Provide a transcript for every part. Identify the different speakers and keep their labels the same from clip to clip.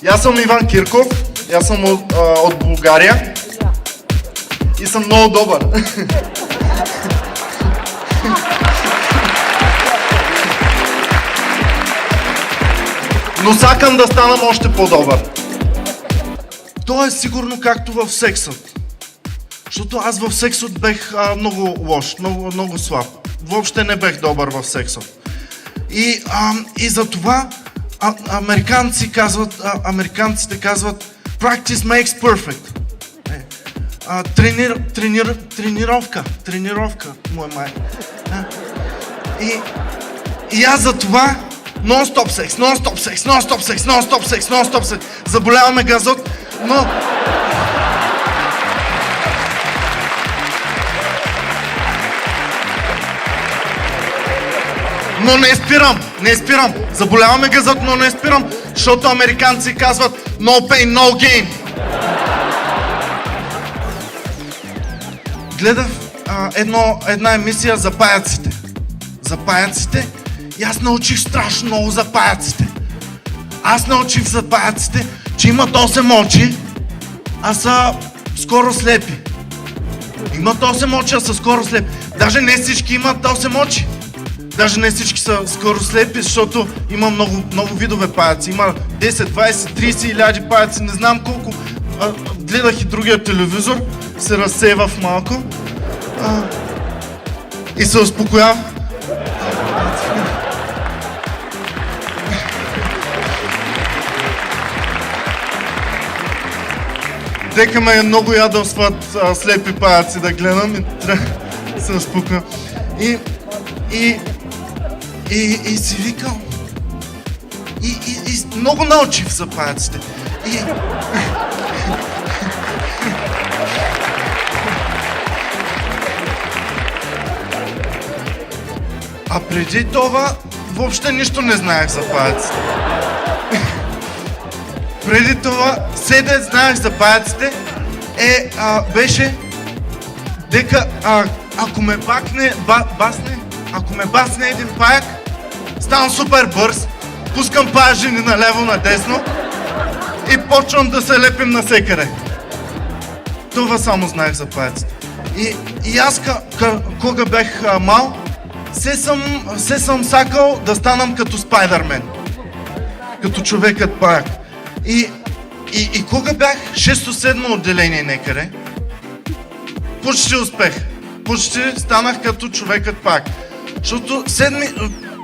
Speaker 1: Аз съм Иван Кирков, аз съм от България и съм много добър. Но сакам да станам още по-добър. То е сигурно както в сексът. Защото аз в сексът бех много лош, много слаб. Въобще не бех добър в сексът. И затова американците казват practice makes perfect. Тренировка, мой май. И аз за това нон-стоп секс. Заболяваме газот, но... Но не спирам. Заболяваме газот, но не спирам, защото американци казват no pain, no gain. Гледах една емисия за паяците и аз научих страшно много за паяците. Аз научих за паяците, че имат 8 очи, а са скоро слепи. Имат 8 очи, а са скоро слепи. Даже не всички имат 8 очи. Даже не всички са скоро слепи, защото има много видове паяци. Има 10, 20, 30 хиляди паяци, не знам колко. Гледах и другия телевизор, се разсейва в малко и се успокоява. Дека ме много ядосват слепи паяци да гледам и трябва да се успокоя. И си викам. И много научих за паяците. А преди това въобще нищо не знаех за паяците. Преди това седе знаех за паяците беше дека ако ме басне един паяк, ставам супер бърз, пускам паяжини наляво надесно и почвам да се лепим насекъде. Това само знаех за паяците. И аз кога бех мал, се съм сакал да станам като Спайдърмен. Като човекът паяк. И кога бях 6-7 отделение некъде, почти успех. Почти станах като човекът паяк. Защото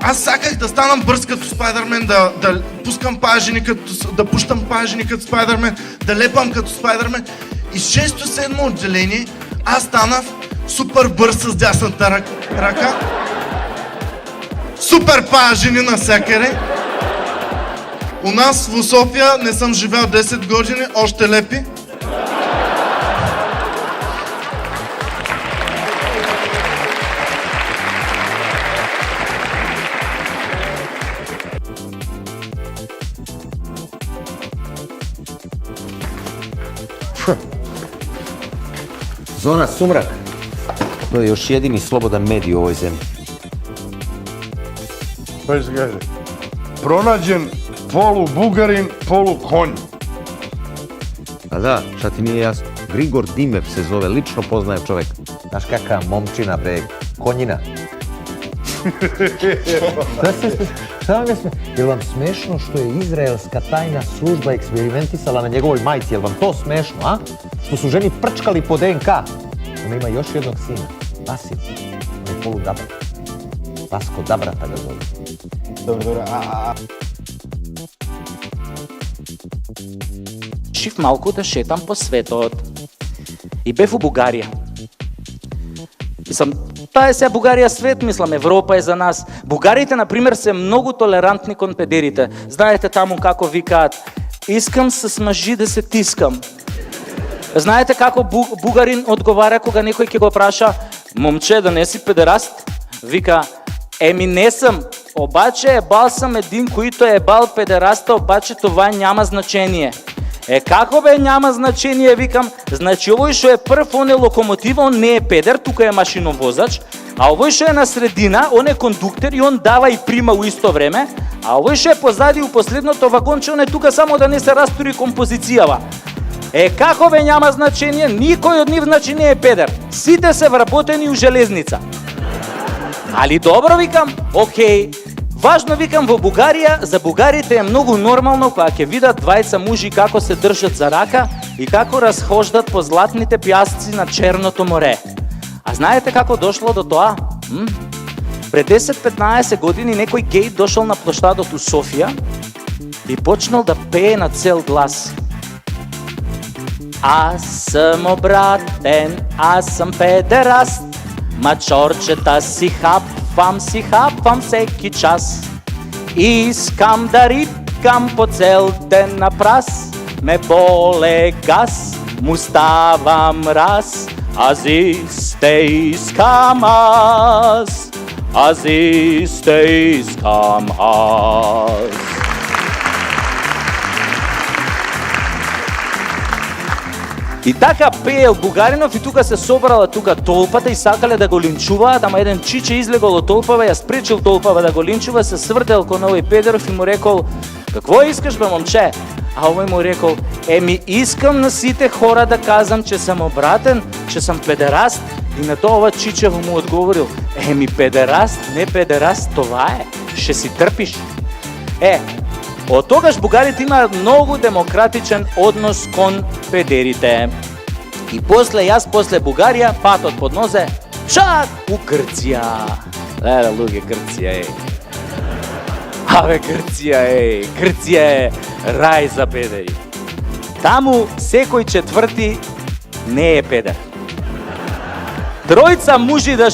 Speaker 1: аз саках да станам бърз като Спайдърмен, да пускам паяжини да пущам паяжини като Спайдърмен, да лепам като Спайдърмен. И 6-7 отделение аз станах супер бърз с дясната ръка. Супер паяжини навсякъде. У нас в София не съм живял 10 години, още лепи.
Speaker 2: Zona Sumrak. To je još jedini slobodan medij u ovoj zemlji.
Speaker 3: Šta se kaže? Pronađen polu Bugarin, polu konj.
Speaker 2: A da, šta ti nije jasno? Grigor Dimev se zove, lično poznajem čovjek. Znaš kakva momčina, bre, konjina. Šta vam je smešno? Je li vam smešno što je izraelska tajna služba eksperimentisala na njegovoj majci? Je li vam to smešno, a? Što su ženi prčkali po DNK? Ona ima još jednog sina, Vasil. On je polu Dabrat. Vasko Dabrata ga zove.
Speaker 3: Dobro,
Speaker 4: Реших малко да шетам по светот. И бе в Бугария. Та е сега Бугария свет, мислам, Европа е за нас. Бугарите, например, са много толерантни кон педерите. Знаете таму како викаат: искам с мъжи да се тискам. Знаете како бугарин одговаря кога некој ќе го праша: момче, да не си педераст? Вика: еми не съм, обаче ебал съм един, който е ебал педераста, обаче това няма значение. Како бе няма значение, викам, значи овој што е прв, он е локомотива, он не е педер, тука е машиновозач, а овој што е на средина, он е кондуктор и он дава и прима у исто време, А овој ше позади у последното вагонче, он е тука само да не се растури композицијава. Како бе няма значение, никој од нив значи не е педер. Сите се вработени у железница. Али добро викам, окей. Важно викам во Бугарија, за бугарите е многу нормално кога ќе видат двајца мужи како се држат за рака и како расхождат по златните пјасци на Черното море. А знаете како дошло до тоа? Пред 10-15 години некој гей дошол на площадот у Софија и почнал да пее на цел глас. Аз сам обратен, аз сам педераст, мачорчета си хапвам всеки час. Искам да рипкам по цел ден на прас, ме боле газ, му ставам раз, аз исте искам аз. Аз исте искам аз. И така пеел Бугаринов и тука се собрала тука толпата и сакале да го линчуваат, ама еден чиче излегол од толпава, ја спречил толпава да го линчува, се свртел кон овој педеров и му рекол: "Какво искаш бе, момче?" А овој му рекол: "Еми искам на сите хора да казам че сам обратен, че сам педераст." И на тоа ова чичево му одговорил: "Еми педераст, не педераст, това е, ше си трпиш." Од тогаш бугарите имаат многу демократичен однос кон педерите. И после Бугарија, патот под нозе, чак у Грција. Леле, луѓе, Грција, Абе, Грција, Грција е рај за педери. Таму секој четврти не е педер. Тројца мужи да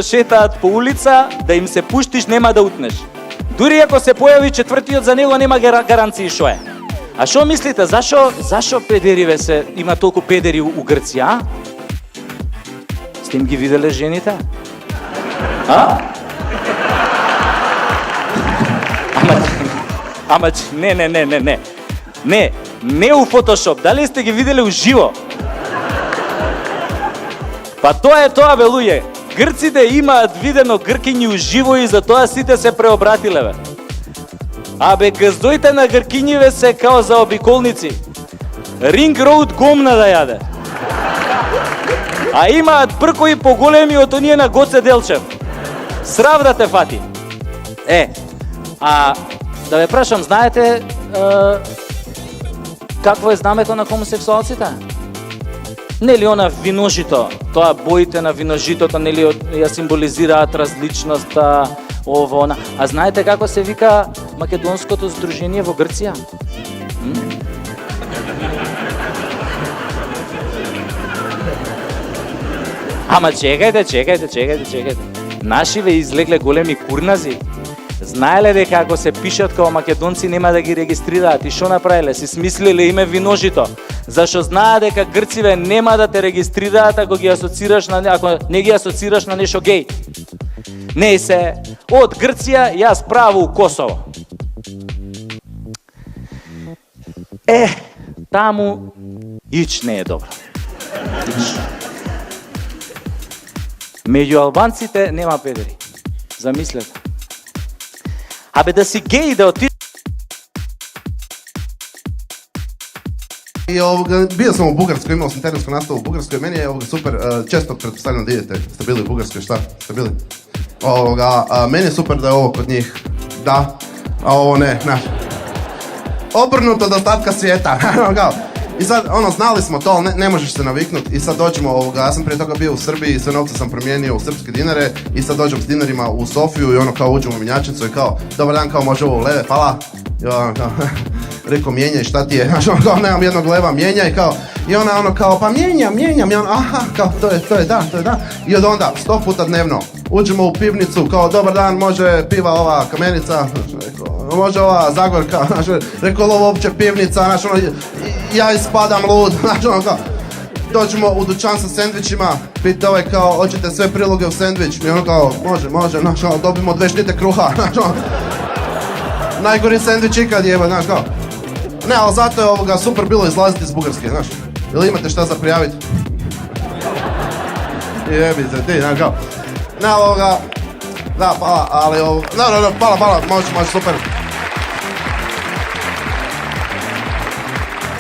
Speaker 4: шетаат по улица, да им се пуштиш, нема да утнеш. Дури ако се појави четвртиот, за него нема гаранции шо е. А шо мислите, зашо педериве има толку педери у Грција? Сте им ги виделе жените? Ама не у фотошоп, дали сте ги виделе у живо? Па тоа е тоа, бе, луѓе. Грците имаат видено гркињи уживо и затоа сите се преобратиле, бе. Абе, газдоите на гркињиве се као за обиколници. Ринг роуд гомна да јаде. А имаат пркои поголеми од оние на Гоце Делчев. Срав да те фати. Да ве прашам, знаете какво е знамето на хомосексуалците? Нели она виножито, тоа боите на виножитото, нели ја символизираат различноста, ово, она. А знаете како се вика македонското здружение во Грција? Ама чекајте. Нашиве излегле големи курнази. Знаеле дека ако се пишат као македонци нема да ги регистрираат и шо направиле? Си смислиле име виножито. Зашо знаат дека грциве нема да те регистрираат ако не ги асоцираш на нешто геј. Не се, од Грција јас право у Косово. Таму ич не е добро. Меѓу албанците нема педери. Замислете. Абе да си геј да отидеш.
Speaker 3: И био sam u Bugarskoj, imao sam terensku nastavu u Bugarskoj, meni je super, često pretpostavljam da idete, ste bili u Bugarskoj, šta? Ste bili? Meni je super da je ovo kod njih, da, a ovo ne, znaš. Obrnuto od ostatka svijeta, I sad, znali smo to, ali ne možeš se naviknuti i sad dođemo, ja sam prije toga bio u Srbiji i sve novce sam promijenio u srpske dinare i sad dođem s dinarima u Sofiju i kao uđem u mjenjačnicu i kao, dobar dan, kao može ovo u leve, hvala. I rekao, mijenjaj, šta ti je, kao, nemam jednog leva, mijenjaj, kao, i ona kao, pa mijenjam, i aha, kao, to je da. I od onda, 100 puta dnevno, uđemo u pivnicu, kao, dobar dan, može piva ova Kamenica, može ova Zagorka, rekao, ovo uopće pivnica, ja ispadam lud, kao, dođemo u dućan sa sendvičima, pita ovaj kao, hoćete sve priloge u sendvič, i kao, može, dobimo 2 šnite kruha, najgori sendvič ikad jeba, kao. Ne, ali zato je super bilo izlaziti iz Bugarske, Ili imate šta za prijaviti? Jebite ti, znaš kao. Ne, ovoga, da, hvala, ali ovo, no, hvala, može, super.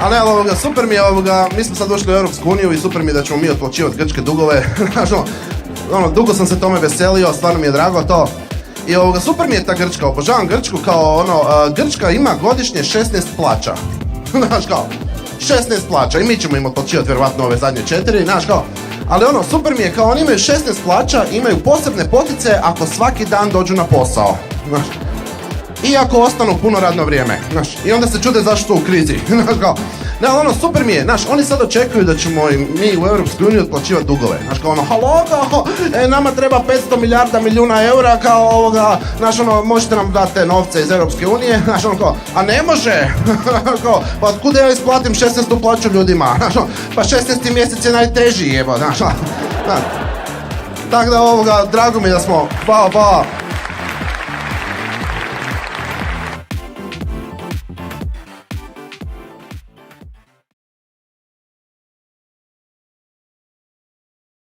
Speaker 3: Ali evo ovoga, super mi je ovoga, mi smo sad došli u Europsku uniju i super mi je da ćemo mi otplaćivati grčke dugove. Znaš, dugo sam se tome veselio, stvarno mi je drago to. I ovoga, super mi je ta Grčka, obožavam Grčku kao Grčka ima godišnje 16 plaća. Znaš kao, 16 plaća i mi ćemo im otplaćivati vjerovatno ove zadnje 4, znaš kao. Ali super mi je kao oni imaju 16 plaća, imaju posebne potice ako svaki dan dođu na posao. Znaš. I ako ostanu puno radno vrijeme, znaš, i onda se čude zašto su u krizi, znaš kao, ne, super mi je, znaš, oni sad očekuju da ćemo mi u Europskoj uniji otplaćivati dugove, znaš, kao halo, kao, nama treba 500 milijuna eura, kao ovoga, znaš, možete nam dati te novce iz Europske unije, znaš, kao, a ne može, kao, pa otkud ja isplatim 16. plaću ljudima, znaš, pa 16. mjesec je najteži, jebo, znaš, tako da drago mi je da smo, hvala,